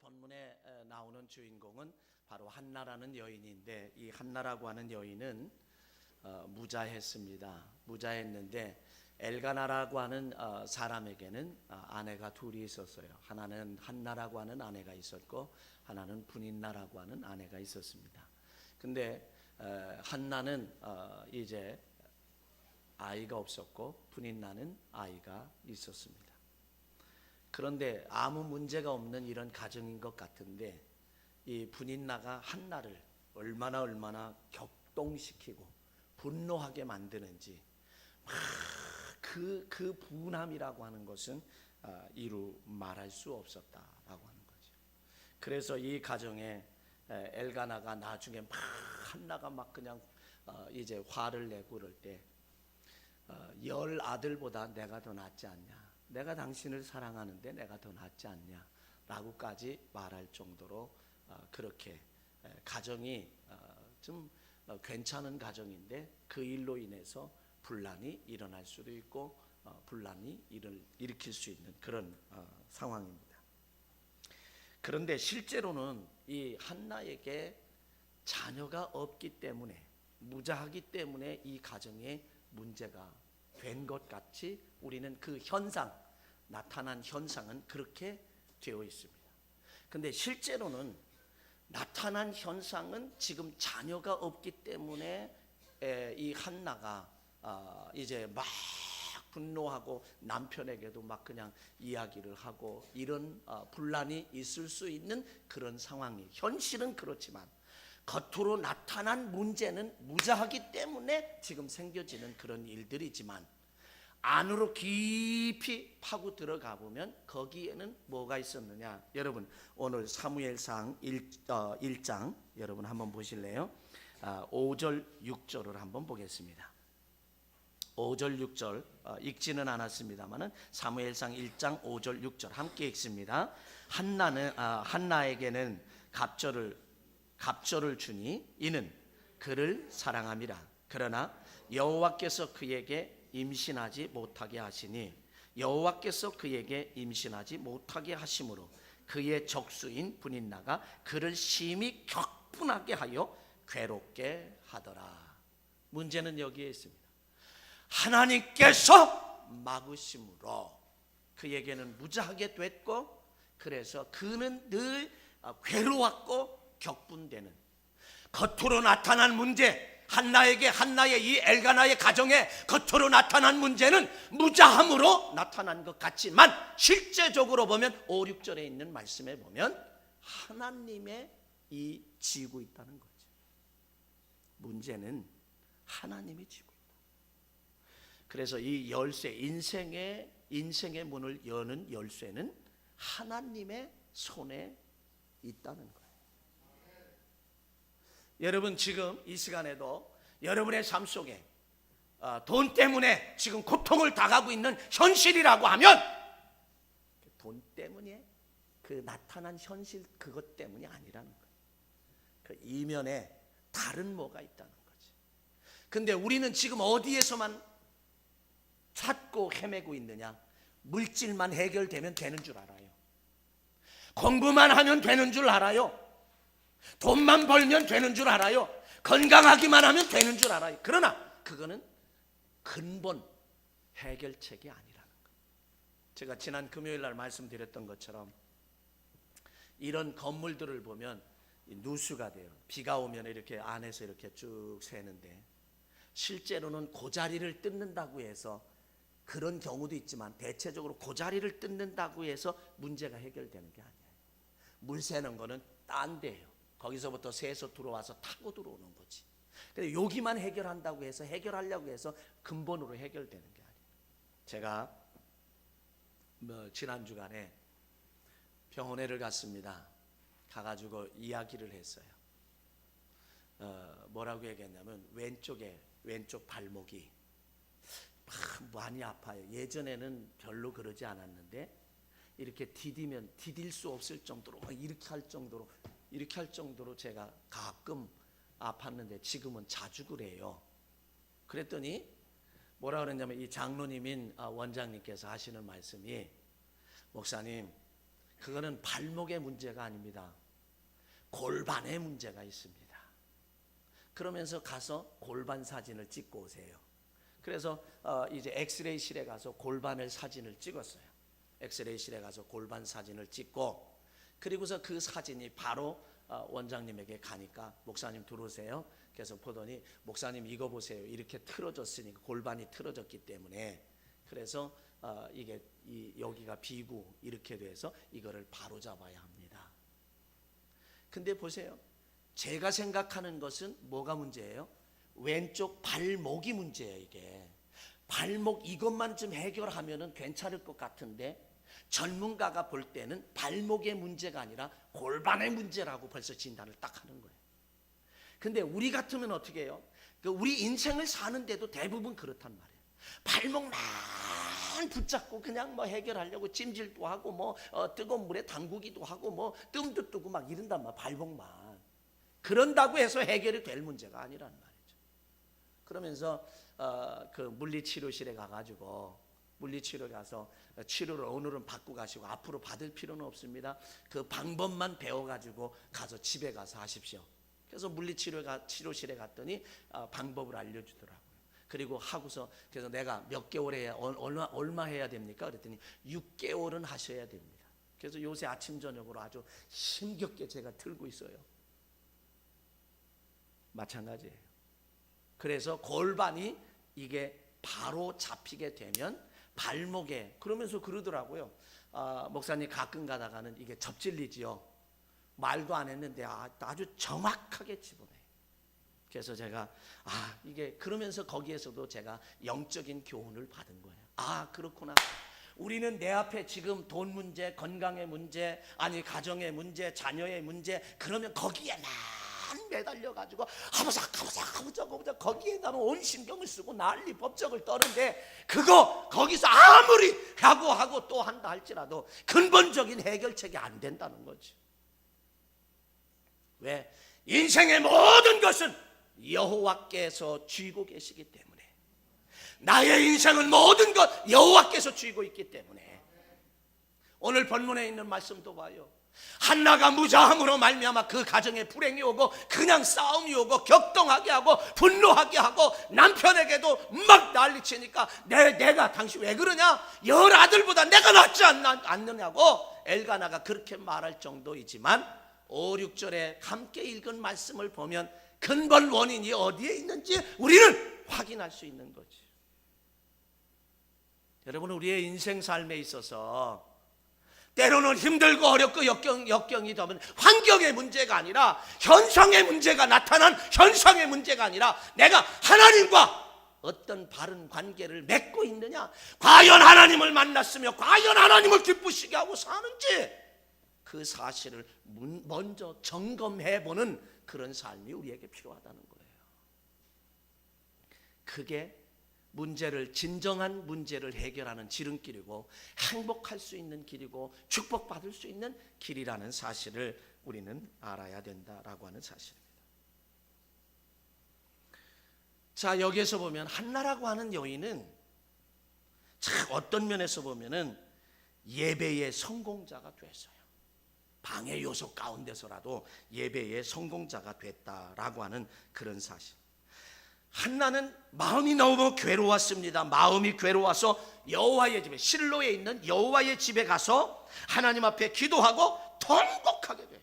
본문에 나오는 주인공은 바로 한나라는 여인인데, 이 한나라고 하는 여인은 무자했습니다. 무자했는데 엘가나라고 하는 사람에게는 아내가 둘이 있었어요. 하나는 한나라고 하는 아내가 있었고, 하나는 분인나라고 하는 아내가 있었습니다. 근데 한나는 이제 아이가 없었고, 분인나는 아이가 있었습니다. 그런데 아무 문제가 없는 이런 가정인 것 같은데, 이 분인나가 한나를 얼마나 격동시키고 분노하게 만드는지, 그 분함이라고 하는 것은 이루 말할 수 없었다라고 하는 거죠. 그래서 이 가정에 엘가나가 나중에 한나가 그냥 이제 화를 내고 그럴 때, 10 아들보다 내가 더 낫지 않냐, 내가 당신을 사랑하는데 내가 더 낫지 않냐 라고까지 말할 정도로 그렇게 가정이 좀 괜찮은 가정인데, 그 일로 인해서 분란이 일어날 수도 있고 분란이 일으킬 수 있는 그런 상황입니다. 그런데 실제로는 이 한나에게 자녀가 없기 때문에, 무자하기 때문에 이 가정에 문제가 된 것 같이 우리는 그 현상, 나타난 현상은 그렇게 되어 있습니다. 근데 실제로는 나타난 현상은 지금 자녀가 없기 때문에 이 한나가 이제 막 분노하고 남편에게도 막 그냥 이야기를 하고 이런 분란이 있을 수 있는 그런 상황이, 현실은 그렇지만 겉으로 나타난 문제는 무자하기 때문에 지금 생겨지는 그런 일들이지만, 안으로 깊이 파고 들어가 보면 거기에는 뭐가 있었느냐. 여러분 오늘 사무엘상 1장 여러분 한번 보실래요? 5절 6절을 한번 보겠습니다. 5절 6절 읽지는 않았습니다만은 사무엘상 1장 5절 6절 함께 읽습니다. 한나에게는 갑절을 주니 이는 그를 사랑함이라. 그러나 여호와께서 그에게 임신하지 못하게 하시니, 여호와께서 그에게 임신하지 못하게 하심으로 그의 적수인 분인나가 그를 심히 격분하게 하여 괴롭게 하더라. 문제는 여기에 있습니다. 하나님께서 막으심으로 그에게는 무자하게 됐고, 그래서 그는 늘 괴로웠고 격분되는, 겉으로 나타난 문제, 한나의 이 엘가나의 가정에 겉으로 나타난 문제는 무자함으로 나타난 것 같지만, 실제적으로 보면 5, 6절에 있는 말씀에 보면 하나님의 이 지고 있다는 거죠. 문제는 하나님이 지고 있다. 그래서 이 열쇠, 인생의 문을 여는 열쇠는 하나님의 손에 있다는 거예요. 여러분 지금 이 시간에도 여러분의 삶 속에 돈 때문에 지금 고통을 당하고 있는 현실이라고 하면, 돈 때문에 그 나타난 현실 그것 때문이 아니라는 거예요. 그 이면에 다른 뭐가 있다는 거지. 근데 우리는 지금 어디에서만 찾고 헤매고 있느냐? 물질만 해결되면 되는 줄 알아요. 공부만 하면 되는 줄 알아요. 돈만 벌면 되는 줄 알아요. 건강하기만 하면 되는 줄 알아요. 그러나 그거는 근본 해결책이 아니라는 거예요. 제가 지난 금요일 날 말씀드렸던 것처럼 이런 건물들을 보면 누수가 돼요. 비가 오면 이렇게 안에서 이렇게 쭉 새는데, 실제로는 고자리를 뜯는다고 해서, 그런 경우도 있지만 대체적으로 고자리를 뜯는다고 해서 문제가 해결되는 게 아니에요. 물 새는 거는 딴 데예요. 거기서부터 새서 들어와서 타고 들어오는 거지. 근데 여기만 해결한다고 해서, 해결하려고 해서 근본으로 해결되는 게 아니에요. 제가 지난 주간에 병원에를 갔습니다. 가가지고 이야기를 했어요. 뭐라고 얘기했냐면, 왼쪽 발목이 많이 아파요. 예전에는 별로 그러지 않았는데 이렇게 디디면 디딜 수 없을 정도로, 이렇게 할 정도로 제가 가끔 아팠는데 지금은 자주 그래요. 그랬더니 뭐라 그랬냐면, 이 장로님인 원장님께서 하시는 말씀이, 목사님 그거는 발목의 문제가 아닙니다. 골반의 문제가 있습니다. 그러면서 가서 골반 사진을 찍고 오세요. 그래서 이제 엑스레이실에 가서 골반을 사진을 찍었어요. 엑스레이실에 가서 골반 사진을 찍고, 그리고서 그 사진이 바로 원장님에게 가니까 목사님 들어오세요. 그래서 보더니 목사님 이거 보세요. 이렇게 틀어졌으니까, 골반이 틀어졌기 때문에, 그래서 이게 여기가 비구 이렇게 돼서 이거를 바로 잡아야 합니다. 근데 보세요. 제가 생각하는 것은 뭐가 문제예요? 왼쪽 발목이 문제예요. 이게 발목 이것만 좀 해결하면은 괜찮을 것 같은데, 전문가가 볼 때는 발목의 문제가 아니라 골반의 문제라고 벌써 진단을 딱 하는 거예요. 근데 우리 같으면 어떻게 해요? 우리 인생을 사는데도 대부분 그렇단 말이에요. 발목만 붙잡고 그냥 뭐 해결하려고 찜질도 하고 뭐 뜨거운 물에 담그기도 하고 뭐 뜸도 뜨고 막 이런단 말이에요. 발목만. 그런다고 해서 해결이 될 문제가 아니란 말이죠. 그러면서 그 물리치료실에 가가지고, 물리치료 가서 치료를 오늘은 받고 가시고 앞으로 받을 필요는 없습니다. 그 방법만 배워가지고 가서 집에 가서 하십시오. 그래서 물리치료실에 갔더니 방법을 알려주더라고요. 그리고 하고서 그래서 내가 몇 개월 해야 얼마 해야 됩니까? 그랬더니 6개월은 하셔야 됩니다. 그래서 요새 아침 저녁으로 아주 힘겹게 제가 틀고 있어요. 마찬가지예요. 그래서 골반이 이게 바로 잡히게 되면 발목에, 그러면서 그러더라고요. 목사님 가끔 가다가는 이게 접질리지요. 말도 안 했는데 아주 정확하게 집어내요. 그래서 제가 이게, 그러면서 거기에서도 제가 영적인 교훈을 받은 거예요. 그렇구나. 우리는 내 앞에 지금 돈 문제, 건강의 문제, 아니 가정의 문제, 자녀의 문제, 그러면 거기에만 매달려가지고 하보자 거기에 나는 온 신경을 쓰고 난리 법적을 떠는데, 거기서 아무리 하고 또 한다 할지라도 근본적인 해결책이 안 된다는 거지. 왜? 인생의 모든 것은 여호와께서 쥐고 계시기 때문에, 나의 인생은 모든 것 여호와께서 쥐고 있기 때문에. 오늘 본문에 있는 말씀도 봐요. 한나가 무자함으로 말미암아 그 가정에 불행이 오고 그냥 싸움이 오고 격동하게 하고 분노하게 하고 남편에게도 막 난리치니까 내가 당신 왜 그러냐? 열 아들보다 내가 낫지 않느냐고 엘가나가 그렇게 말할 정도이지만 5, 6절에 함께 읽은 말씀을 보면 근본 원인이 어디에 있는지 우리는 확인할 수 있는 거지. 여러분, 우리의 인생 삶에 있어서 때로는 힘들고 어렵고 역경이 되면 환경의 문제가 아니라 현상의 문제가 나타난 현상의 문제가 아니라 내가 하나님과 어떤 바른 관계를 맺고 있느냐, 과연 하나님을 만났으며 과연 하나님을 기쁘시게 하고 사는지, 그 사실을 먼저 점검해보는 그런 삶이 우리에게 필요하다는 거예요. 그게 진정한 문제를 해결하는 지름길이고 행복할 수 있는 길이고 축복받을 수 있는 길이라는 사실을 우리는 알아야 된다라고 하는 사실입니다. 자, 여기에서 보면 한나라고 하는 여인은 참 어떤 면에서 보면은 예배의 성공자가 됐어요. 방해 요소 가운데서라도 예배의 성공자가 됐다라고 하는 그런 사실. 한나는 마음이 너무 괴로웠습니다. 마음이 괴로워서 여호와의 집에, 실로에 있는 여호와의 집에 가서 하나님 앞에 기도하고 통곡하게 돼요.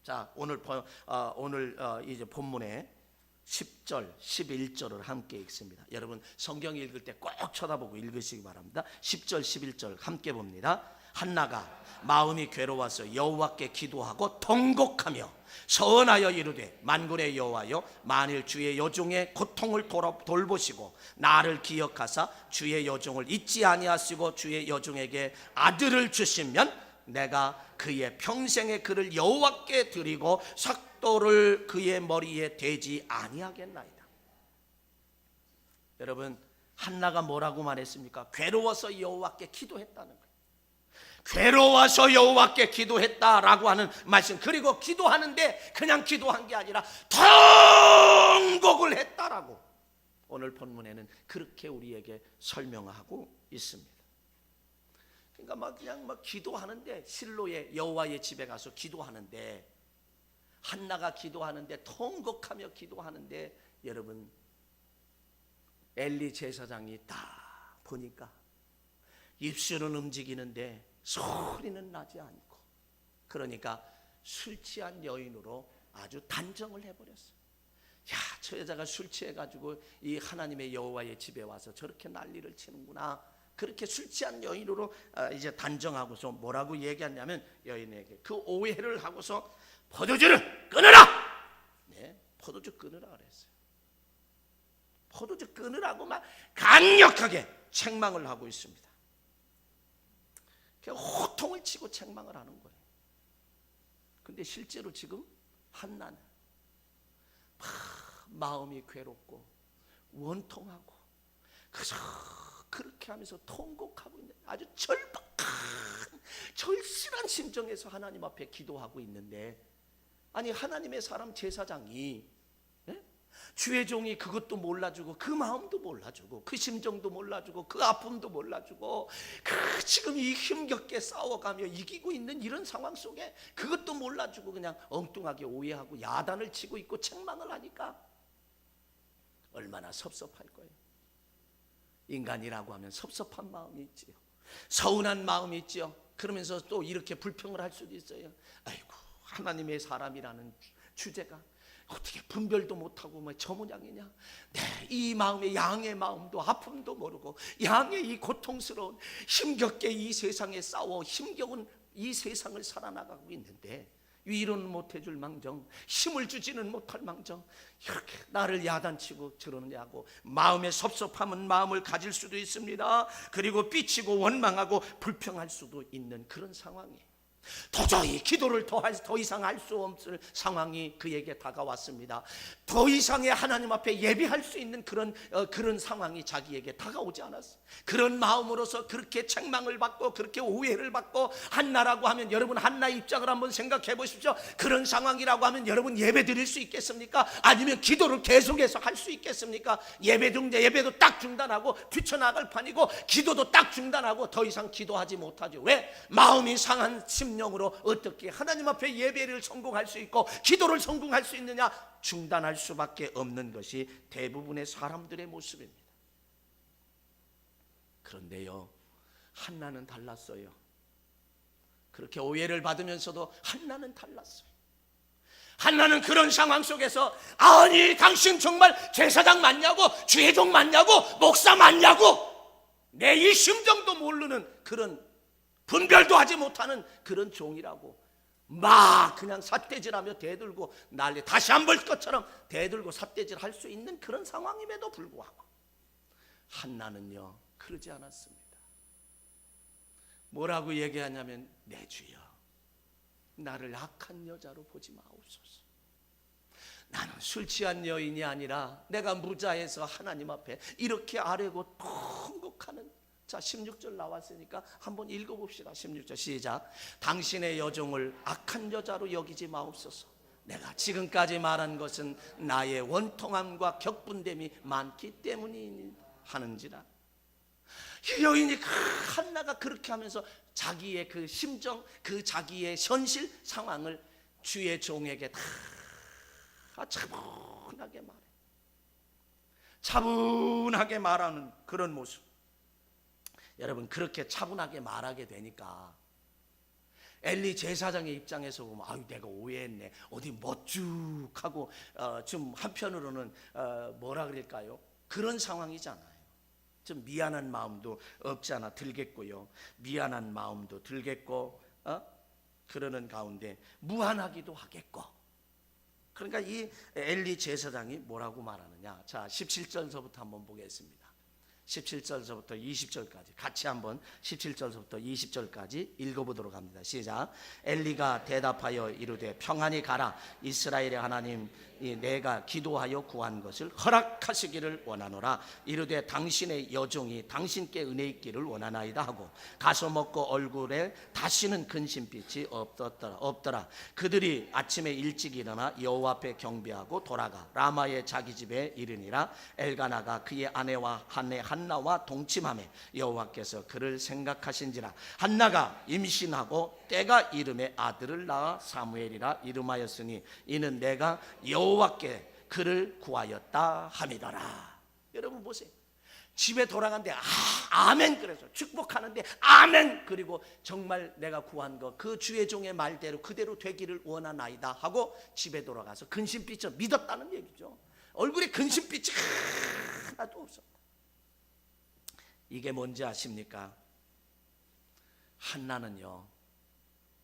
자, 오늘 이제 본문에 10절, 11절을 함께 읽습니다. 여러분 성경 읽을 때 꼭 쳐다보고 읽으시기 바랍니다. 10절, 11절 함께 봅니다. 한나가 마음이 괴로워서 여호와께 기도하고 통곡하며 서원하여 이르되, 만군의 여호와여, 만일 주의 여종의 고통을 돌보시고 나를 기억하사 주의 여종을 잊지 아니하시고 주의 여종에게 아들을 주시면 내가 그의 평생의 그를 여호와께 드리고 삭도를 그의 머리에 대지 아니하겠나이다. 여러분, 한나가 뭐라고 말했습니까? 괴로워서 여호와께 기도했다는 거예요. 괴로워서 여호와께 기도했다라고 하는 말씀. 그리고 기도하는데 그냥 기도한 게 아니라 통곡을 했다라고 오늘 본문에는 그렇게 우리에게 설명하고 있습니다. 그러니까 막 그냥 막 기도하는데, 실로의 여호와의 집에 가서 기도하는데, 한나가 기도하는데, 통곡하며 기도하는데, 여러분 엘리 제사장이 딱 보니까 입술은 움직이는데 소리는 나지 않고, 그러니까 술 취한 여인으로 아주 단정을 해버렸어요. 야, 저 여자가 술 취해가지고 이 하나님의 여호와의 집에 와서 저렇게 난리를 치는구나. 그렇게 술 취한 여인으로 이제 단정하고서 뭐라고 얘기했냐면, 여인에게 그 오해를 하고서 포도주를 끊으라. 네, 포도주 끊으라 그랬어요. 포도주 끊으라고 막 강력하게 책망을 하고 있습니다. 호통을 치고 책망을 하는 거예요. 근데 실제로 지금 한나는 마음이 괴롭고 원통하고 그저 그렇게 하면서 통곡하고 있는 아주 절박한 절실한 심정에서 하나님 앞에 기도하고 있는데, 아니 하나님의 사람 제사장이, 주의 종이 그것도 몰라주고 그 마음도 몰라주고 그 심정도 몰라주고 그 아픔도 몰라주고 그 지금 이 힘겹게 싸워가며 이기고 있는 이런 상황 속에 그것도 몰라주고 그냥 엉뚱하게 오해하고 야단을 치고 있고 책망을 하니까 얼마나 섭섭할 거예요. 인간이라고 하면 섭섭한 마음이 있지요. 서운한 마음이 있지요. 그러면서 또 이렇게 불평을 할 수도 있어요. 아이고, 하나님의 사람이라는 주제가 어떻게 분별도 못하고 뭐 저 모양이냐. 네, 이 마음의 양의 마음도 아픔도 모르고 양의 이 고통스러운 힘겹게 이 세상에 싸워 힘겨운 이 세상을 살아나가고 있는데, 위로는 못해줄 망정, 힘을 주지는 못할 망정, 이렇게 나를 야단치고 저러느냐고 마음의 섭섭함은 마음을 가질 수도 있습니다. 그리고 삐치고 원망하고 불평할 수도 있는 그런 상황이에요. 도저히 기도를 더 이상 할 수 없을 상황이 그에게 다가왔습니다. 더 이상의 하나님 앞에 예비할 수 있는 그런 상황이 자기에게 다가오지 않았어요. 그런 마음으로서 그렇게 책망을 받고 그렇게 오해를 받고, 한나라고 하면 여러분 한나의 입장을 한번 생각해 보십시오. 그런 상황이라고 하면 여러분 예배 드릴 수 있겠습니까? 아니면 기도를 계속해서 할 수 있겠습니까? 예배도 딱 중단하고 뛰쳐나갈 판이고, 기도도 딱 중단하고 더 이상 기도하지 못하죠. 왜? 마음이 상한 심령으로 어떻게 하나님 앞에 예배를 성공할 수 있고 기도를 성공할 수 있느냐? 중단할 수밖에 없는 것이 대부분의 사람들의 모습입니다. 그런데요, 한나는 달랐어요. 그렇게 오해를 받으면서도 한나는 달랐어요. 한나는 그런 상황 속에서, 아니 당신 정말 제사장 맞냐고, 주의종 맞냐고, 목사 맞냐고, 내 이 심정도 모르는 그런, 분별도 하지 못하는 그런 종이라고 막 그냥 삿대질하며 대들고 난리, 다시 안 볼 것처럼 대들고 삿대질 할 수 있는 그런 상황임에도 불구하고 한나는요 그러지 않았습니다. 뭐라고 얘기하냐면, 내 주여, 나를 악한 여자로 보지 마옵소서. 나는 술 취한 여인이 아니라 내가 무자해서 하나님 앞에 이렇게 아뢰고 통곡하는, 자 16절 나왔으니까 한번 읽어봅시다. 16절 시작. 당신의 여종을 악한 여자로 여기지 마옵소서. 내가 지금까지 말한 것은 나의 원통함과 격분됨이 많기 때문이 하는지라. 이 여인이 한나가 그렇게 하면서 자기의 그 심정, 그 자기의 현실 상황을 주의 종에게 다 차분하게 말해. 차분하게 말하는 그런 모습. 여러분, 그렇게 차분하게 말하게 되니까 엘리 제사장의 입장에서 보면, 아유 내가 오해했네, 어디 멋죽하고 좀 한편으로는 뭐라 그럴까요? 그런 상황이잖아요. 좀 미안한 마음도 없지 않아 들겠고요, 미안한 마음도 들겠고, 그러는 가운데 무한하기도 하겠고. 그러니까 이 엘리 제사장이 뭐라고 말하느냐. 자 17절서부터 한번 보겠습니다. 17절서부터 20절까지 같이 한번 17절서부터 20절까지 읽어보도록 합니다. 시작. 엘리가 대답하여 이르되, 평안히 가라. 이스라엘의 하나님 내가 기도하여 구한 것을 허락하시기를 원하노라. 이르되 당신의 여종이 당신께 은혜 있기를 원하나이다 하고 가서 먹고 얼굴에 다시는 근심빛이 없더라. 그들이 아침에 일찍 일어나 여호와 앞에 경배하고 돌아가 라마의 자기 집에 이르니라. 엘가나가 그의 아내와 한나와 동침하매 여호와께서 그를 생각하신지라. 한나가 임신하고 때가 이름에 아들을 낳아 사무엘이라 이름하였으니 이는 내가 여호와께 그를 구하였다 함이더라. 여러분 보세요. 집에 돌아간데 아멘. 그래서 축복하는데 아멘. 그리고 정말 내가 구한 거 그 주의 종의 말대로 그대로 되기를 원하나이다 하고 집에 돌아가서 근심빛을 믿었다는 얘기죠. 얼굴에 근심빛이 하나도 없었다. 이게 뭔지 아십니까? 한나는요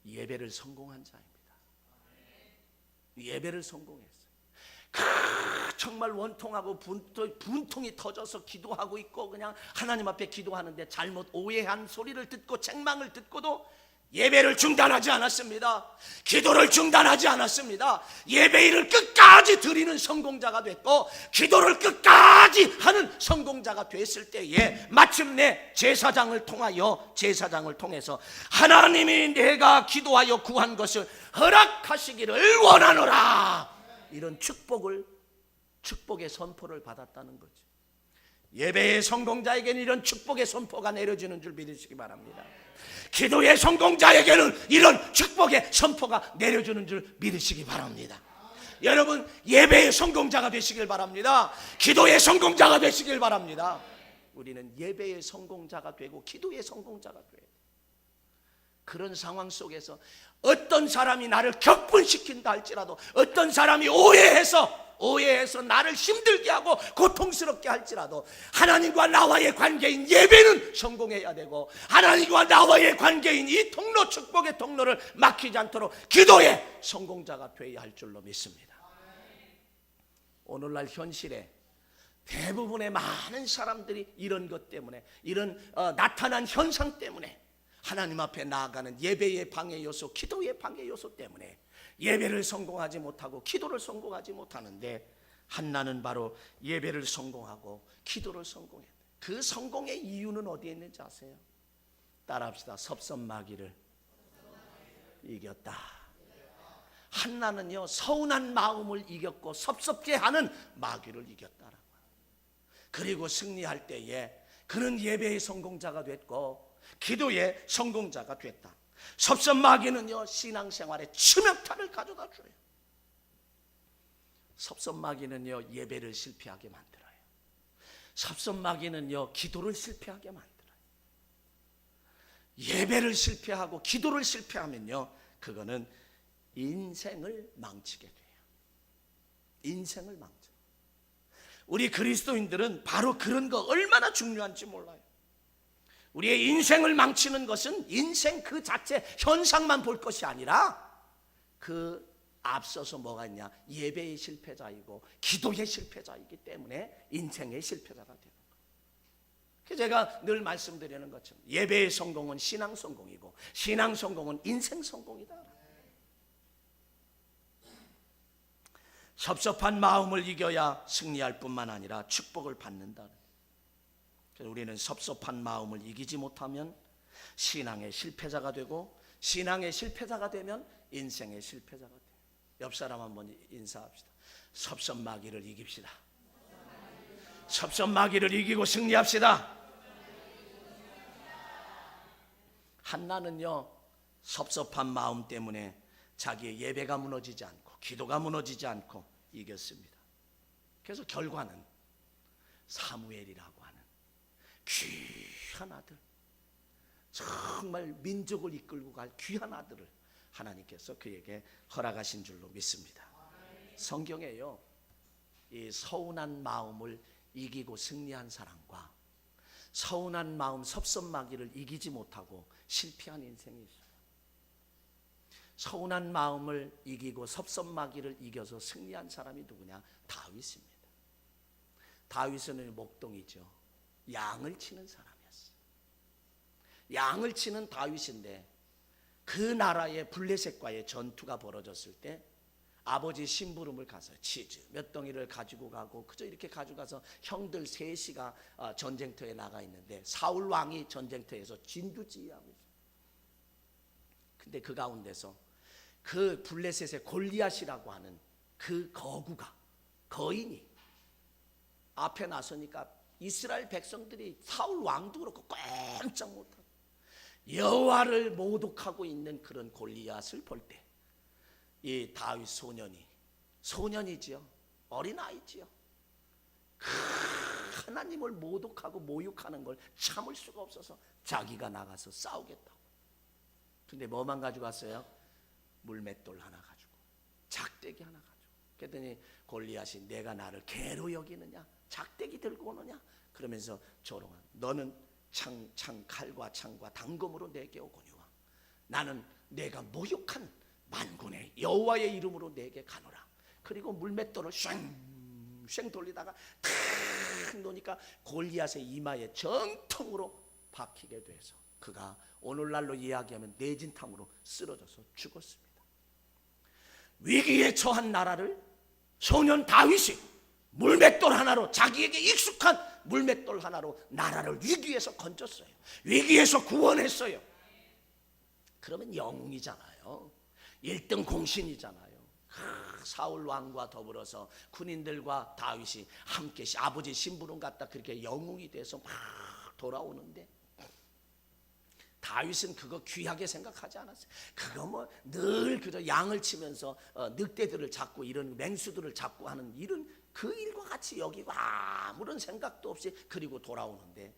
예배를 성공한 자입니다. 예배를 성공했어요. 정말 원통하고 분통이 터져서 기도하고 있고 그냥 하나님 앞에 기도하는데 잘못 오해한 소리를 듣고 책망을 듣고도 예배를 중단하지 않았습니다. 기도를 중단하지 않았습니다. 예배일을 끝까지 드리는 성공자가 됐고 기도를 끝까지 하는 성공자가 됐을 때에 마침내 제사장을 통해서 하나님이 내가 기도하여 구한 것을 허락하시기를 원하노라. 이런 축복의 선포를 받았다는 거죠. 예배의 성공자에게는 이런 축복의 선포가 내려지는 줄 믿으시기 바랍니다. 기도의 성공자에게는 이런 축복의 선포가 내려주는 줄 믿으시기 바랍니다. 여러분 예배의 성공자가 되시길 바랍니다. 기도의 성공자가 되시길 바랍니다. 우리는 예배의 성공자가 되고 기도의 성공자가 돼야 돼요. 그런 상황 속에서 어떤 사람이 나를 격분시킨다 할지라도 어떤 사람이 오해해서 나를 힘들게 하고 고통스럽게 할지라도 하나님과 나와의 관계인 예배는 성공해야 되고 하나님과 나와의 관계인 이 통로 축복의 통로를 막히지 않도록 기도의 성공자가 되어야 할 줄로 믿습니다. 오늘날 현실에 대부분의 많은 사람들이 이런 것 때문에 이런 나타난 현상 때문에 하나님 앞에 나아가는 예배의 방해 요소, 기도의 방해 요소 때문에 예배를 성공하지 못하고 기도를 성공하지 못하는데 한나는 바로 예배를 성공하고 기도를 성공했다. 그 성공의 이유는 어디에 있는지 아세요? 따라합시다. 섭섭마귀를 이겼다. 한나는요 서운한 마음을 이겼고 섭섭게 하는 마귀를 이겼다라고. 그리고 승리할 때에 그는 예배의 성공자가 됐고 기도의 성공자가 됐다. 섭섭마귀는요 신앙생활에 치명타를 가져다 줘요. 섭섭마귀는요 예배를 실패하게 만들어요. 섭섭마귀는요 기도를 실패하게 만들어요. 예배를 실패하고 기도를 실패하면요 그거는 인생을 망치게 돼요. 인생을 망쳐. 우리 그리스도인들은 바로 그런 거 얼마나 중요한지 몰라요. 우리의 인생을 망치는 것은 인생 그 자체 현상만 볼 것이 아니라 그 앞서서 뭐가 있냐? 예배의 실패자이고 기도의 실패자이기 때문에 인생의 실패자가 되는 거예요. 제가 늘 말씀드리는 것처럼 예배의 성공은 신앙 성공이고 신앙 성공은 인생 성공이다. 섭섭한 마음을 이겨야 승리할 뿐만 아니라 축복을 받는다. 그래서 우리는 섭섭한 마음을 이기지 못하면 신앙의 실패자가 되고 신앙의 실패자가 되면 인생의 실패자가 돼요. 옆 사람 한번 인사합시다. 섭섭마귀를 이깁시다. 섭섭마귀를 이기고 승리합시다. 한나는요 섭섭한 마음 때문에 자기의 예배가 무너지지 않고 기도가 무너지지 않고 이겼습니다. 그래서 결과는 사무엘이라고 하는 귀한 아들, 정말 민족을 이끌고 갈 귀한 아들을 하나님께서 그에게 허락하신 줄로 믿습니다. 성경에요 이 서운한 마음을 이기고 승리한 사람과 서운한 마음 섭섭마귀를 이기지 못하고 실패한 인생이 있어요. 서운한 마음을 이기고 섭섭마귀를 이겨서 승리한 사람이 누구냐? 다윗입니다. 다윗은 목동이죠. 양을 치는 사람이었어요. 양을 치는 다윗인데 그 나라의 블레셋과의 전투가 벌어졌을 때 아버지 심부름을 가서 치즈 몇 덩이를 가지고 가고 그저 이렇게 가져가서 형들 셋이가 전쟁터에 나가 있는데 사울 왕이 전쟁터에서 진두지휘하고 있어요. 근데 그 가운데서 그 블레셋의 골리앗이라고 하는 그 거인이 앞에 나서니까 이스라엘 백성들이 사울 왕도 그렇고 꼼짝 못하고 여호와를 모독하고 있는 그런 골리앗을 볼 때 이 다윗 소년이지요, 어린아이지요, 하나님을 모독하고 모욕하는 걸 참을 수가 없어서 자기가 나가서 싸우겠다고. 근데 뭐만 가지고 왔어요? 물맷돌 하나 가지고, 작대기 하나 가지고. 그랬더니 골리앗이 내가 나를 개로 여기느냐, 작대기 들고 오느냐 그러면서 조롱한, 너는 칼과 창과 단검으로 내게 오거니와 나는 내가 모욕한 만군의 여호와의 이름으로 내게 가노라. 그리고 물맷돌을 쉥 돌리다가 탁 놓으니까 골리앗의 이마에 정통으로 박히게 돼서 그가 오늘날로 이야기하면 내진탕으로 쓰러져서 죽었습니다. 위기에 처한 나라를 소년 다윗이 물맷돌 하나로, 자기에게 익숙한 물맷돌 하나로 나라를 위기에서 건졌어요. 위기에서 구원했어요. 그러면 영웅이잖아요. 1등 공신이잖아요. 사울 왕과 더불어서 군인들과 다윗이 함께 아버지 심부름 갔다 그렇게 영웅이 돼서 막 돌아오는데 다윗은 그거 귀하게 생각하지 않았어요. 그거 뭐 늘 그저 양을 치면서 늑대들을 잡고 이런 맹수들을 잡고 하는 이런 그 일과 같이 여기고 아무런 생각도 없이 그리고 돌아오는데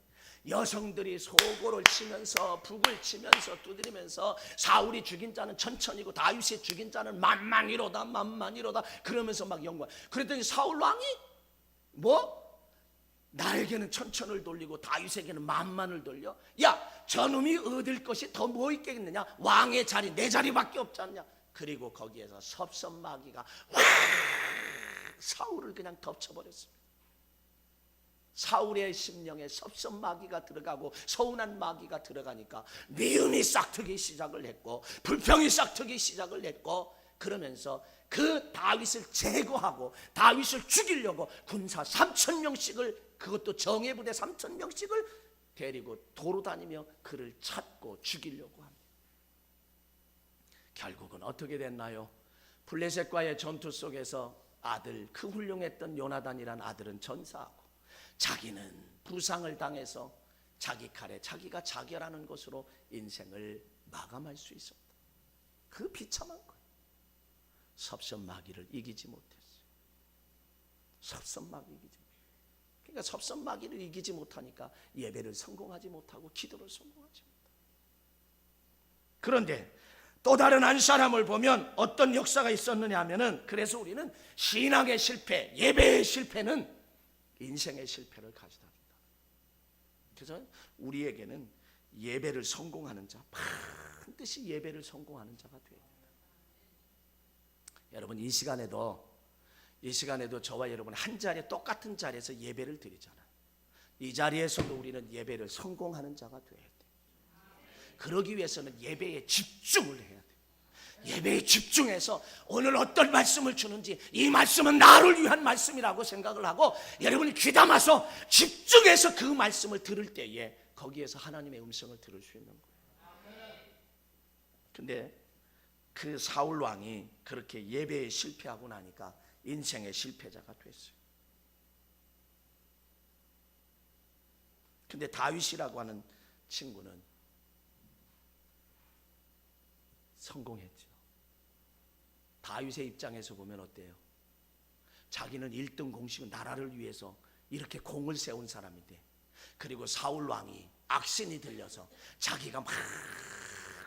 여성들이 소고를 치면서 북을 치면서 두드리면서 사울이 죽인 자는 천천히고 다윗이 죽인 자는 만만이로다 그러면서 막 영광. 그랬더니 사울 왕이 나에게는 천천을 돌리고 다윗에게는 만만을 돌려? 야, 저놈이 얻을 것이 더 뭐 있겠느냐? 왕의 자리, 내 자리밖에 없지 않냐? 그리고 거기에서 섭섭마귀가 사울을 그냥 덮쳐버렸습니다. 사울의 심령에 섭섭마귀가 들어가고 서운한 마귀가 들어가니까 미움이 싹트기 시작을 했고 불평이 싹트기 시작을 했고, 그러면서 그 다윗을 제거하고 다윗을 죽이려고 군사 3,000명씩을, 그것도 정예부대 3,000명씩을 데리고 도로 다니며 그를 찾고 죽이려고 합니다. 결국은 어떻게 됐나요? 블레셋과의 전투 속에서 아들, 그 훌륭했던 요나단이란 아들은 전사하고 자기는 부상을 당해서 자기 칼에 자기가 자결하는 것으로 인생을 마감할 수 있었다. 그 비참한 거예요. 섭섭마귀를 이기지 못했어요. 섭섭마귀 이기지 못했어요. 그러니까 섭섭마귀를 이기지 못하니까 예배를 성공하지 못하고 기도를 성공하지 못하고. 그런데 또 다른 한 사람을 보면 어떤 역사가 있었느냐 하면은, 그래서 우리는 신앙의 실패, 예배의 실패는 인생의 실패를 가져다 준다. 그래서 우리에게는 예배를 성공하는 자, 반드시 예배를 성공하는 자가 되어야 된다. 여러분, 이 시간에도 저와 여러분 한 자리에, 똑같은 자리에서 예배를 드리잖아요. 이 자리에서도 우리는 예배를 성공하는 자가 되어야 돼요. 그러기 위해서는 예배에 집중을 해야 돼요. 예배에 집중해서 오늘 어떤 말씀을 주는지, 이 말씀은 나를 위한 말씀이라고 생각을 하고 여러분이 귀담아서 집중해서 그 말씀을 들을 때에 거기에서 하나님의 음성을 들을 수 있는 거예요. 근데 그 사울 왕이 그렇게 예배에 실패하고 나니까 인생의 실패자가 됐어요. 근데 다윗이라고 하는 친구는 성공했죠. 다윗의 입장에서 보면 어때요? 자기는 1등 공식은 나라를 위해서 이렇게 공을 세운 사람인데, 그리고 사울 왕이 악신이 들려서 자기가 막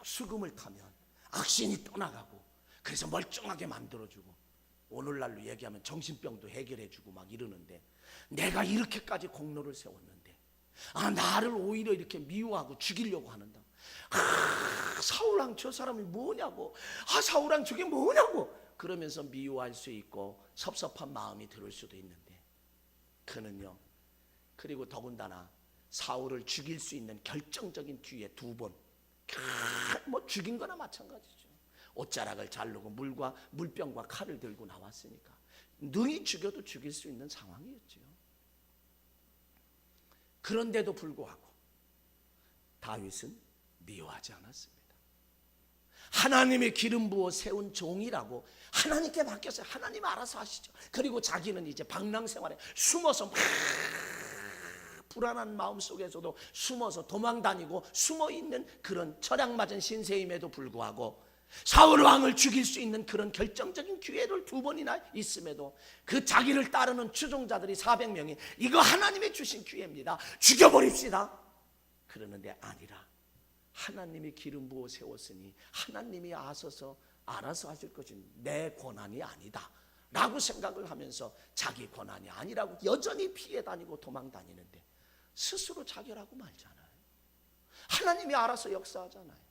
수금을 타면 악신이 떠나가고, 그래서 멀쩡하게 만들어주고, 오늘날로 얘기하면 정신병도 해결해주고 막 이러는데, 내가 이렇게까지 공로를 세웠는데 나를 오히려 이렇게 미워하고 죽이려고 하는다. 사울왕 저 사람이 뭐냐고, 사울왕 저게 뭐냐고 그러면서 미워할 수 있고 섭섭한 마음이 들을 수도 있는데, 그는요, 그리고 더군다나 사울을 죽일 수 있는 결정적인 기회 2번, 뭐 죽인 거나 마찬가지죠. 옷자락을 자르고 물병과 칼을 들고 나왔으니까 능히 죽여도 죽일 수 있는 상황이었죠. 그런데도 불구하고 다윗은 미워하지 않았습니다. 하나님의 기름 부어 세운 종이라고 하나님께 맡겼어요. 하나님 알아서 하시죠. 그리고 자기는 이제 방랑 생활에 숨어서 막 불안한 마음 속에서도 숨어서 도망다니고 숨어있는 그런 철학맞은 신세임에도 불구하고 사울 왕을 죽일 수 있는 그런 결정적인 기회를 2번이나 있음에도 그 자기를 따르는 추종자들이 400명이 이거 하나님의 주신 기회입니다, 죽여버립시다 그러는데 아니라 하나님이 기름 부어 세웠으니 하나님이 알아서 하실 것이 내 권한이 아니다 라고 생각을 하면서 자기 권한이 아니라고 여전히 피해 다니고 도망 다니는데 스스로 자결하고 말잖아요. 하나님이 알아서 역사하잖아요.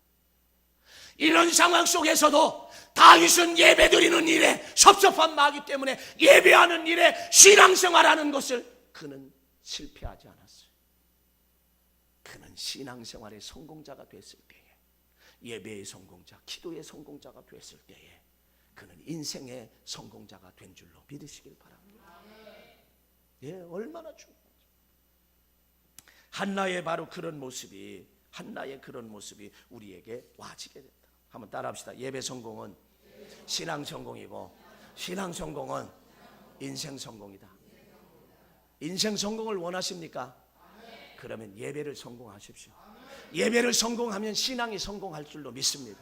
이런 상황 속에서도 다윗은 예배드리는 일에 섭섭한 마귀 때문에 예배하는 일에 신앙생활하는 것을 그는 실패하지 않았어요. 그는 신앙생활의 성공자가 됐을 때에, 예배의 성공자, 기도의 성공자가 됐을 때에 그는 인생의 성공자가 된 줄로 믿으시길 바랍니다. 예, 얼마나 중요하죠. 한나의 그런 모습이 우리에게 와지게 된다. 한번 따라합시다. 예배 성공은 신앙 성공이고 신앙 성공은 인생 성공이다. 인생 성공을 원하십니까? 그러면 예배를 성공하십시오. 예배를 성공하면 신앙이 성공할 줄로 믿습니다.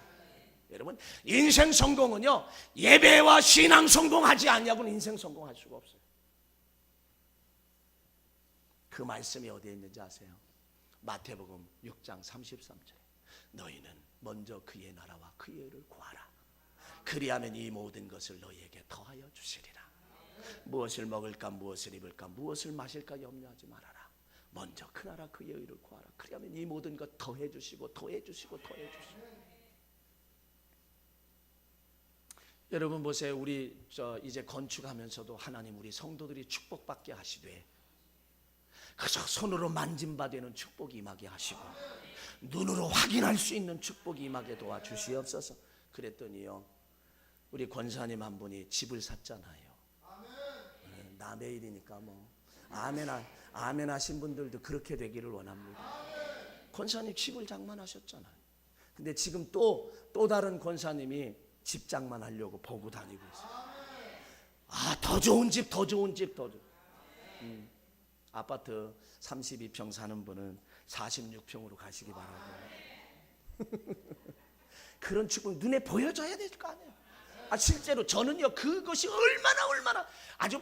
여러분, 인생 성공은요, 예배와 신앙 성공하지 않냐고는 인생 성공할 수가 없어요. 그 말씀이 어디에 있는지 아세요? 마태복음 6장 33절에 너희는 먼저 그의 나라와 그의 의를 구하라. 그리하면 이 모든 것을 너희에게 더하여 주시리라. 무엇을 먹을까, 무엇을 입을까, 무엇을 마실까 염려하지 말아라. 먼저 그 나라 그의 의를 구하라. 그리하면 이 모든 것 더해 주시고 더해 주시고 더해 주시고. 여러분 보세요. 우리 이제 건축하면서도 하나님 우리 성도들이 축복받게 하시되 그저 손으로 만짐받는 축복이 임하게 하시고 눈으로 확인할 수 있는 축복이 임하게 도와주시옵소서. 그랬더니요, 우리 권사님 한 분이 집을 샀잖아요. 남의 일이니까 뭐 아멘 하신 분들도 그렇게 되기를 원합니다. 권사님 집을 장만하셨잖아요. 근데 지금 또 다른 권사님이 집 장만하려고 보고 다니고 있어요. 더 좋은 집. 아파트 32평 사는 분은 46평으로 가시기 바라고. 그런 축복 눈에 보여줘야 될 거 아니에요. 실제로 저는요, 그것이 얼마나 아주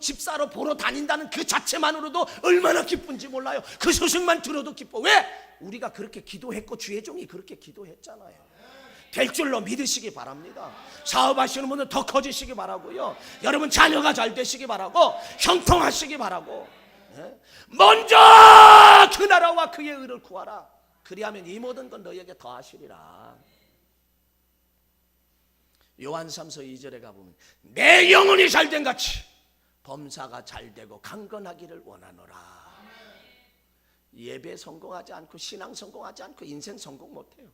집 사러 보러 다닌다는 그 자체만으로도 얼마나 기쁜지 몰라요. 그 소식만 들어도 기뻐. 왜? 우리가 그렇게 기도했고 주의 종이 그렇게 기도했잖아요. 될 줄로 믿으시기 바랍니다. 사업하시는 분은 더 커지시기 바라고요. 여러분 자녀가 잘 되시기 바라고, 형통하시기 바라고. 먼저 그 나라와 그의 의를 구하라. 그리하면 이 모든 건 너희에게 더하시리라. 요한 3서 2절에 가보면 내 영혼이 잘된 같이 범사가 잘되고 강건하기를 원하노라. 예배 성공하지 않고 신앙 성공하지 않고 인생 성공 못해요.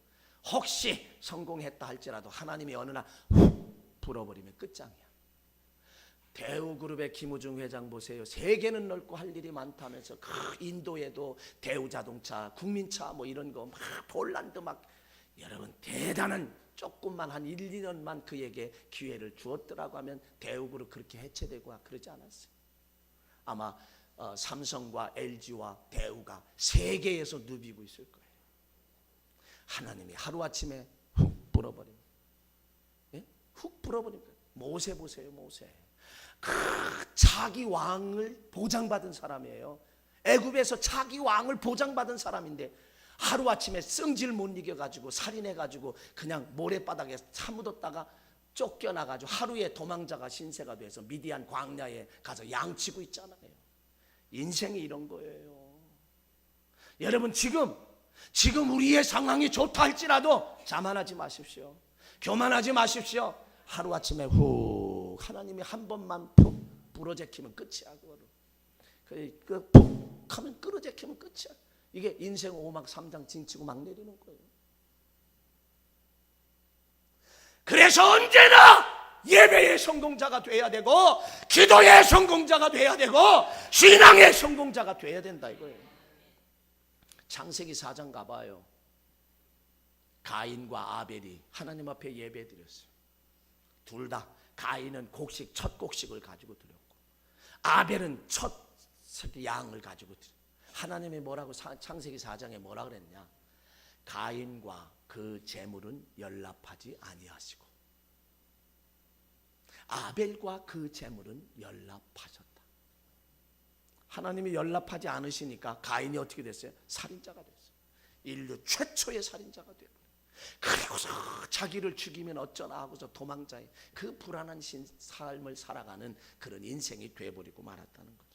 혹시 성공했다 할지라도 하나님이 어느 날 훅 불어버리면 끝장이야. 대우그룹의 김우중 회장 보세요. 세계는 넓고 할 일이 많다면서 인도에도 대우자동차, 국민차 뭐 이런 거 막 폴란드 막 여러분 대단한 조금만 한 1, 2년만 그에게 기회를 주었더라고 하면 대우그룹 그렇게 해체되고 그러지 않았어요. 아마 삼성과 LG와 대우가 세계에서 누비고 있을 거예요. 하나님이 하루아침에 훅 불어버립니다. 예? 훅 불어버립니다. 모세 보세요. 모세 차기 왕을 보장받은 사람이에요. 애굽에서 차기 왕을 보장받은 사람인데 하루아침에 성질 못 이겨가지고 살인해가지고 그냥 모래바닥에 사묻었다가 쫓겨나가지고 하루에 도망자가 신세가 돼서 미디안 광야에 가서 양치고 있잖아요. 인생이 이런 거예요. 여러분 지금 우리의 상황이 좋다 할지라도 자만하지 마십시오. 교만하지 마십시오. 하루아침에 훅 하나님이 한 번만 푹 부러제키면 끝이야. 푹 하면 끌어제키면 끝이야. 이게 인생 오막 3장 징치고 막 내리는 거예요. 그래서 언제나 예배의 성공자가 돼야 되고, 기도의 성공자가 돼야 되고, 신앙의 성공자가 돼야 된다 이거예요. 창세기 4장 가봐요. 가인과 아벨이 하나님 앞에 예배 드렸어요. 둘 다, 가인은 첫 곡식을 가지고 드렸고, 아벨은 첫 양을 가지고 드렸어요. 하나님이 뭐라고 창세기 4장에 뭐라 그랬냐? 가인과 그 제물은 연락하지 아니하시고 아벨과 그 제물은 연락하셨다. 하나님이 연락하지 않으시니까 가인이 어떻게 됐어요? 살인자가 됐어요. 인류 최초의 살인자가 되어버려요. 그리고서 자기를 죽이면 어쩌나 하고서 도망자의 그 불안한 삶을 살아가는 그런 인생이 되어버리고 말았다는 거죠.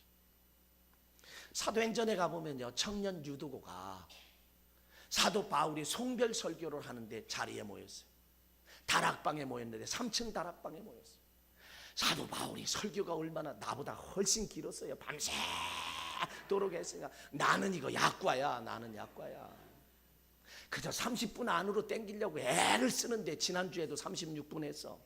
사도행전에 가보면요, 청년 유두고가 사도 바울이 송별 설교를 하는데 자리에 모였어요. 다락방에 모였는데 3층 다락방에 모였어요. 사도 바울이 설교가 얼마나 나보다 훨씬 길었어요. 밤새도록 했으니까 나는 이거 약과야. 나는 약과야. 그저 30분 안으로 땡기려고 애를 쓰는데 지난주에도 36분 했어.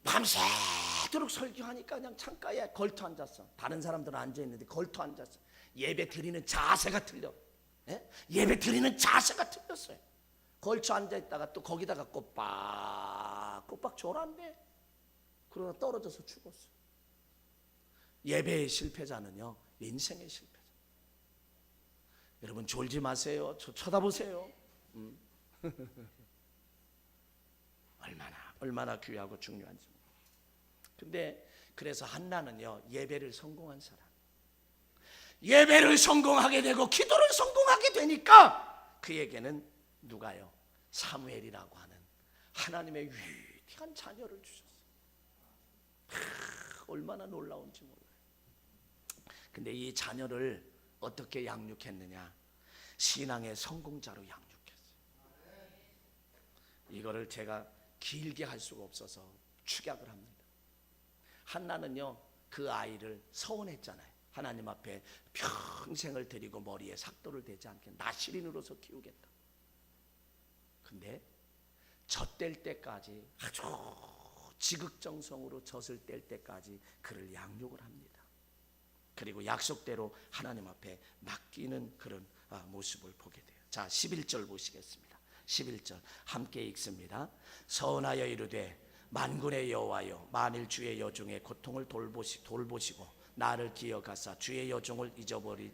밤새도록 설교하니까 그냥 창가에 걸터 앉았어. 다른 사람들은 앉아있는데 걸터 앉았어. 예배 드리는 자세가 틀려. 예배 드리는 자세가 틀렸어요. 걸쳐 앉아있다가 또 거기다가 꼬박 졸았네. 그러다 떨어져서 죽었어. 예배의 실패자는요, 인생의 실패자. 여러분 졸지 마세요. 쳐다보세요. 얼마나 귀하고 중요한지. 근데 그래서 한나는요, 예배를 성공한 사람. 예배를 성공하게 되고 기도를 성공하게 되니까 그에게는 누가요? 사무엘이라고 하는 하나님의 위대한 자녀를 주셨어요. 얼마나 놀라운지 몰라요. 근데 이 자녀를 어떻게 양육했느냐? 신앙의 성공자로 양육했어요. 이거를 제가 길게 할 수가 없어서 축약을 합니다. 한나는요, 그 아이를 서원했잖아요. 하나님 앞에 평생을 드리고 머리에 삭도를 대지 않게 나시린으로서 키우겠다. 근데 젖될 때까지 아주 지극정성으로 젖을 뗄 때까지 그를 양육을 합니다. 그리고 약속대로 하나님 앞에 맡기는 그런 모습을 보게 돼요. 자, 11절 보시겠습니다. 11절 함께 읽습니다. 서원하여 이르되 만군의 여호와여, 만일 주의 여종의 고통을 돌보시고 나를 기억하사 주의 여종을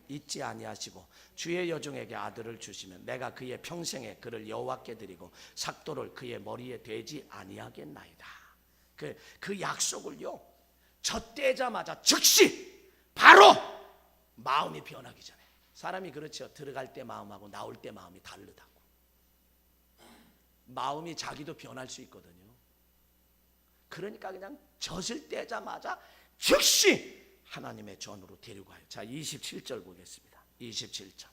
잊지 아니하시고 주의 여종에게 아들을 주시면 내가 그의 평생에 그를 여호와께 드리고 삭도를 그의 머리에 대지 아니하겠나이다. 그 약속을요, 젖대자마자 즉시 바로 마음이 변하기 전에. 사람이 그렇죠. 들어갈 때 마음하고 나올 때 마음이 다르다고. 마음이 자기도 변할 수 있거든요. 그러니까 그냥 젖을 떼자마자 즉시 하나님의 전으로 데리고 가요. 자, 27절 보겠습니다. 27절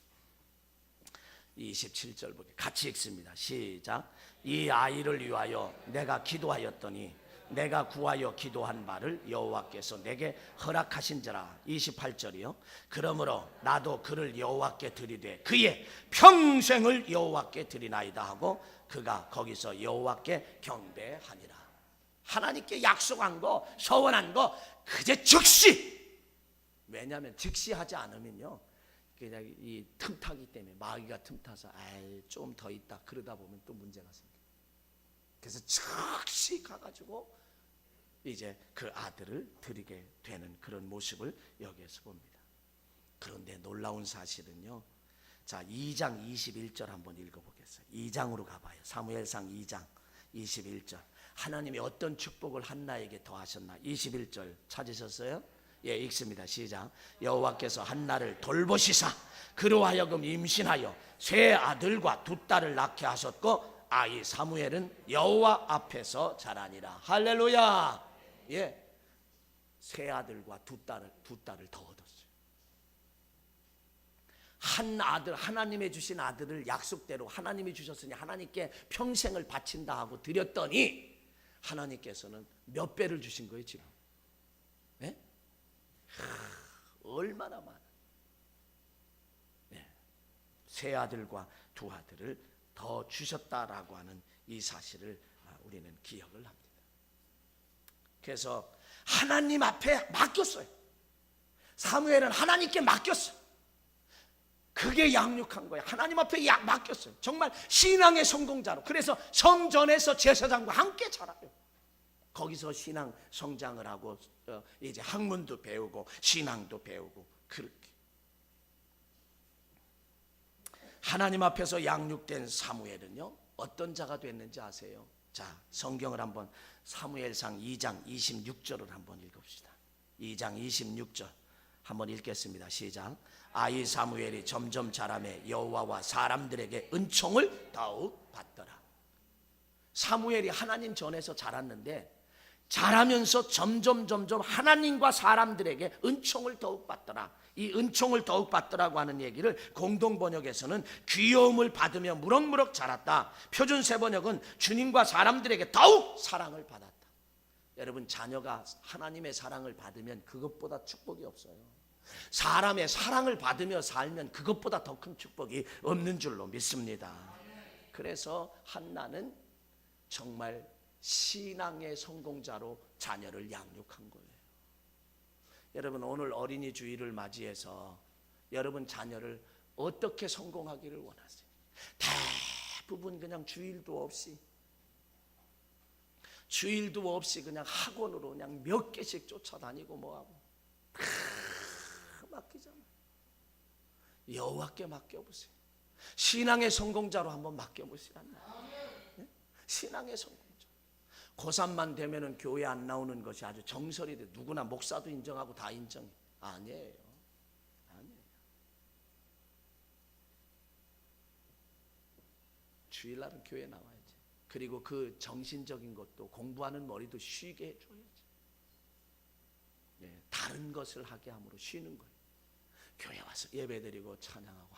보게 같이 읽습니다. 시작. 이 아이를 위하여 내가 기도하였더니 내가 구하여 기도한 바를 여호와께서 내게 허락하신지라. 28절이요. 그러므로 나도 그를 여호와께 드리되 그의 평생을 여호와께 드리나이다 하고 그가 거기서 여호와께 경배하니라. 하나님께 약속한 거, 서원한 거 그제 즉시. 왜냐하면 즉시 하지 않으면요, 그냥 이 틈타기 때문에 마귀가 틈타서 좀 더 있다 그러다 보면 또 문제가 생겨요. 그래서 즉시 가가지고 이제 그 아들을 드리게 되는 그런 모습을 여기에서 봅니다. 그런데 놀라운 사실은요, 자, 2장 21절 한번 읽어보겠어요. 2장으로 가봐요. 사무엘상 2장 21절. 하나님이 어떤 축복을 한나에게 더하셨나? 21절 찾으셨어요? 예, 읽습니다. 시작. 여호와께서 한나를 돌보시사 그로 하여금 임신하여 세 아들과 두 딸을 낳게 하셨고 아이 사무엘은 여호와 앞에서 자라니라. 할렐루야. 예, 세 아들과 두 딸을 더 얻었어요. 한 아들, 하나님의 주신 아들을 약속대로 하나님이 주셨으니 하나님께 평생을 바친다 하고 드렸더니 하나님께서는 몇 배를 주신 거예요 지금? 예? 얼마나 많아. 네. 세 아들과 두 아들을 더 주셨다라고 하는 이 사실을 우리는 기억을 합니다. 그래서 하나님 앞에 맡겼어요. 사무엘은 하나님께 맡겼어요. 그게 양육한 거예요. 하나님 앞에 맡겼어요. 정말 신앙의 성공자로. 그래서 성전에서 제사장과 함께 자라요. 거기서 신앙 성장을 하고 이제 학문도 배우고 신앙도 배우고 그렇게. 하나님 앞에서 양육된 사무엘은요 어떤 자가 됐는지 아세요? 자, 성경을 한번 사무엘상 2장 26절을 한번 읽읍시다. 2장 26절 한번 읽겠습니다. 시작. 아이 사무엘이 점점 자라매 여호와와 사람들에게 은총을 더욱 받더라. 사무엘이 하나님 전에서 자랐는데 자라면서 점점 하나님과 사람들에게 은총을 더욱 받더라. 이 은총을 더욱 받더라고 하는 얘기를 공동번역에서는 귀여움을 받으며 무럭무럭 자랐다. 표준세번역은 주님과 사람들에게 더욱 사랑을 받았다. 여러분, 자녀가 하나님의 사랑을 받으면 그것보다 축복이 없어요. 사람의 사랑을 받으며 살면 그것보다 더 큰 축복이 없는 줄로 믿습니다. 그래서 한나는 정말 신앙의 성공자로 자녀를 양육한 거예요. 여러분, 오늘 어린이 주일을 맞이해서 여러분 자녀를 어떻게 성공하기를 원하세요? 대부분 그냥 주일도 없이 그냥 학원으로 그냥 몇 개씩 쫓아다니고 뭐하고 다 맡기잖아요. 여호와께 맡겨보세요. 신앙의 성공자로 한번 맡겨보시란다. 네? 신앙의 성공자. 고3만 되면은 교회 안 나오는 것이 아주 정설이 돼. 누구나 목사도 인정하고 다 인정해. 아니에요. 주일날은 교회 나와야지. 그리고 그 정신적인 것도 공부하는 머리도 쉬게 해줘야지. 네, 다른 것을 하게 함으로 쉬는 거예요. 교회 와서 예배드리고 찬양하고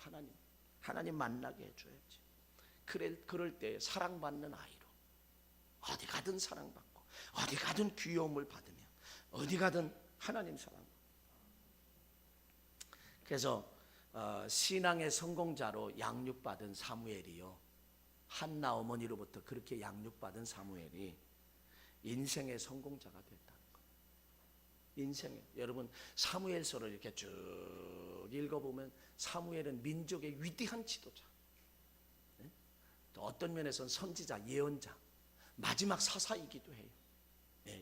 하나님 만나게 해줘야지. 그럴 때 사랑받는 아이로 어디 가든 사랑받고 어디 가든 귀여움을 받으며 어디 가든 하나님 사랑. 그래서 신앙의 성공자로 양육받은 사무엘이요, 한나 어머니로부터 그렇게 양육받은 사무엘이 인생의 성공자가 됐다는 거예요. 인생에 여러분 사무엘서를 이렇게 쭉 읽어보면 사무엘은 민족의 위대한 지도자, 또 어떤 면에서는 선지자, 예언자, 마지막 사사이기도 해요.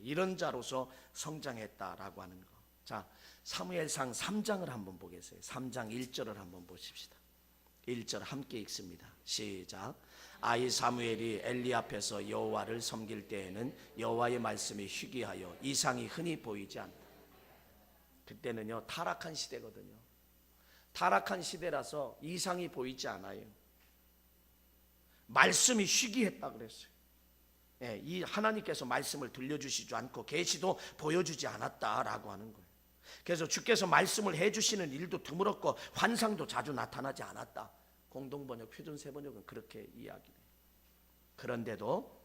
이런 자로서 성장했다라고 하는 거. 자, 사무엘상 3장을 한번 보겠어요. 3장 1절을 한번 보십시다. 1절 함께 읽습니다. 시작. 아이 사무엘이 엘리 앞에서 여호와를 섬길 때에는 여호와의 말씀이 희귀하여 이상이 흔히 보이지 않다. 그때는요 타락한 시대거든요. 타락한 시대라서 이상이 보이지 않아요. 말씀이 희귀했다 그랬어요. 이 하나님께서 말씀을 들려주시지 않고 계시도 보여주지 않았다라고 하는 거예요. 그래서 주께서 말씀을 해주시는 일도 드물었고 환상도 자주 나타나지 않았다. 공동번역, 표준세번역은 그렇게 이야기해요. 그런데도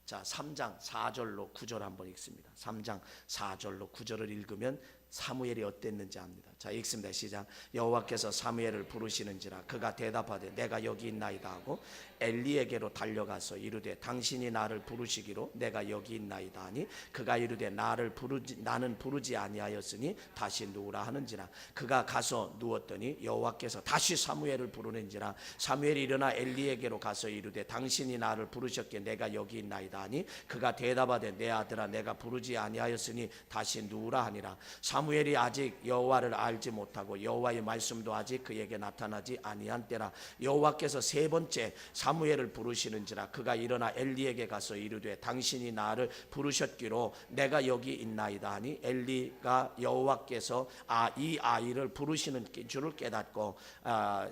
자 3장 4절로 9절 한번 읽습니다. 3장 4절로 9절을 읽으면 사무엘이 어땠는지 압니다. 자, 읽습니다. 시작. 여호와께서 사무엘을 부르시는지라 그가 대답하되 내가 여기 있나이다 하고 엘리에게로 달려가서 이르되 당신이 나를 부르시기로 내가 여기 있나이다 하니 그가 이르되 나는 부르지 아니하였으니 다시 누우라 하는지라. 그가 가서 누웠더니 여호와께서 다시 사무엘을 부르는지라. 사무엘이 일어나 엘리에게로 가서 이르되 당신이 나를 부르셨기에 내가 여기 있나이다 하니 그가 대답하되 내 아들아 내가 부르지 아니하였으니 다시 누우라 하니라. 사무엘이 아직 여호와를 알지 못하고 여호와의 말씀도 아직 그에게 나타나지 아니한 때라. 여호와께서 세 번째 사무엘을 부르시는지라. 그가 일어나 엘리에게 가서 이르되 당신이 나를 부르셨기로 내가 여기 있나이다 하니 엘리가 여호와께서 이 아이를 부르시는 줄을 깨닫고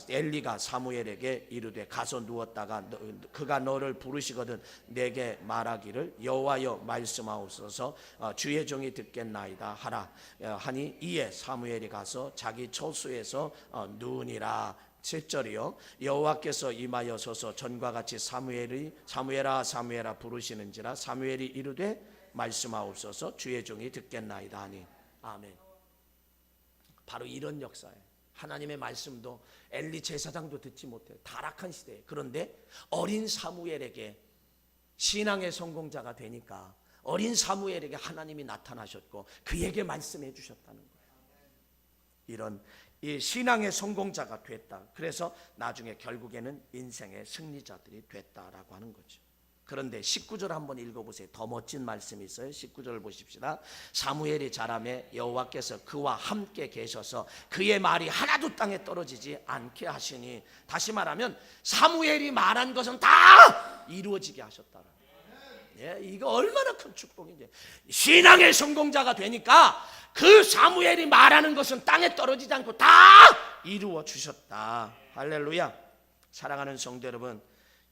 엘리가 사무엘에게 이르되 가서 누웠다가 그가 너를 부르시거든 내게 말하기를 여호와여 말씀하옵소서 주의 종이 듣겠나이다 하라 하니 이에 사무엘이 가서 자기 처소에서 누우니라. 7절이요. 여호와께서 임하여 서서 전과 같이 사무엘아 사무엘아 부르시는지라. 사무엘이 이르되 말씀하옵소서 주의 종이 듣겠나이다 하니. 아멘. 바로 이런 역사예요. 하나님의 말씀도 엘리 제사장도 듣지 못해요. 타락한 시대에. 그런데 어린 사무엘에게 신앙의 성공자가 되니까 어린 사무엘에게 하나님이 나타나셨고 그에게 말씀해 주셨다는 거예요. 이런 이 신앙의 성공자가 됐다. 그래서 나중에 결국에는 인생의 승리자들이 됐다라고 하는 거죠. 그런데 19절 한번 읽어보세요. 더 멋진 말씀이 있어요. 19절 보십시다. 사무엘이 자라매 여호와께서 그와 함께 계셔서 그의 말이 하나도 땅에 떨어지지 않게 하시니, 다시 말하면 사무엘이 말한 것은 다 이루어지게 하셨다라. 예, 이거 얼마나 큰 축복인지. 신앙의 성공자가 되니까 그 사무엘이 말하는 것은 땅에 떨어지지 않고 다 이루어 주셨다. 할렐루야. 사랑하는 성도 여러분,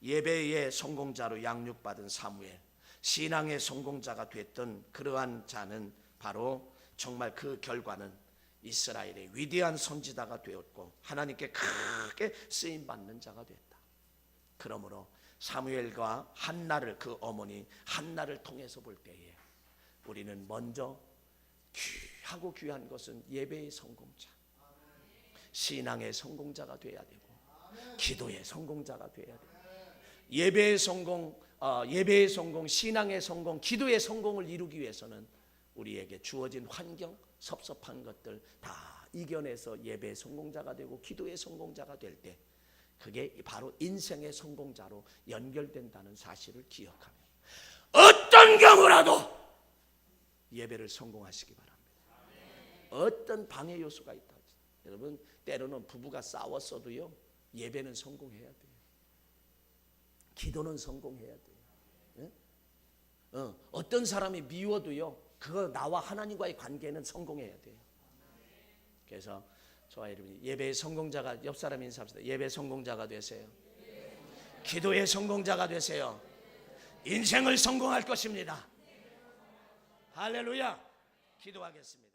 예배의 성공자로 양육받은 사무엘, 신앙의 성공자가 됐던 그러한 자는 바로 정말 그 결과는 이스라엘의 위대한 선지자가 되었고 하나님께 크게 쓰임받는 자가 됐다. 그러므로 사무엘과 한나를, 그 어머니 한나를 통해서 볼 때에 우리는 먼저 귀하고 귀한 것은 예배의 성공자, 신앙의 성공자가 되어야 되고 기도의 성공자가 되어야 되고, 예배의 성공, 신앙의 성공, 기도의 성공을 이루기 위해서는 우리에게 주어진 환경, 섭섭한 것들 다 이겨내서 예배의 성공자가 되고 기도의 성공자가 될 때 그게 바로 인생의 성공자로 연결된다는 사실을 기억하며 어떤 경우라도 예배를 성공하시기 바랍니다. 어떤 방해 요소가 있다. 여러분, 때로는 부부가 싸웠어도요, 예배는 성공해야 돼요. 기도는 성공해야 돼요. 예? 어떤 사람이 미워도요, 그거 나와 하나님과의 관계는 성공해야 돼요. 그래서 저와 여러분이 예배의 성공자가, 옆 사람 인사합시다. 예배 성공자가 되세요. 기도의 성공자가 되세요. 인생을 성공할 것입니다. 할렐루야. 기도하겠습니다.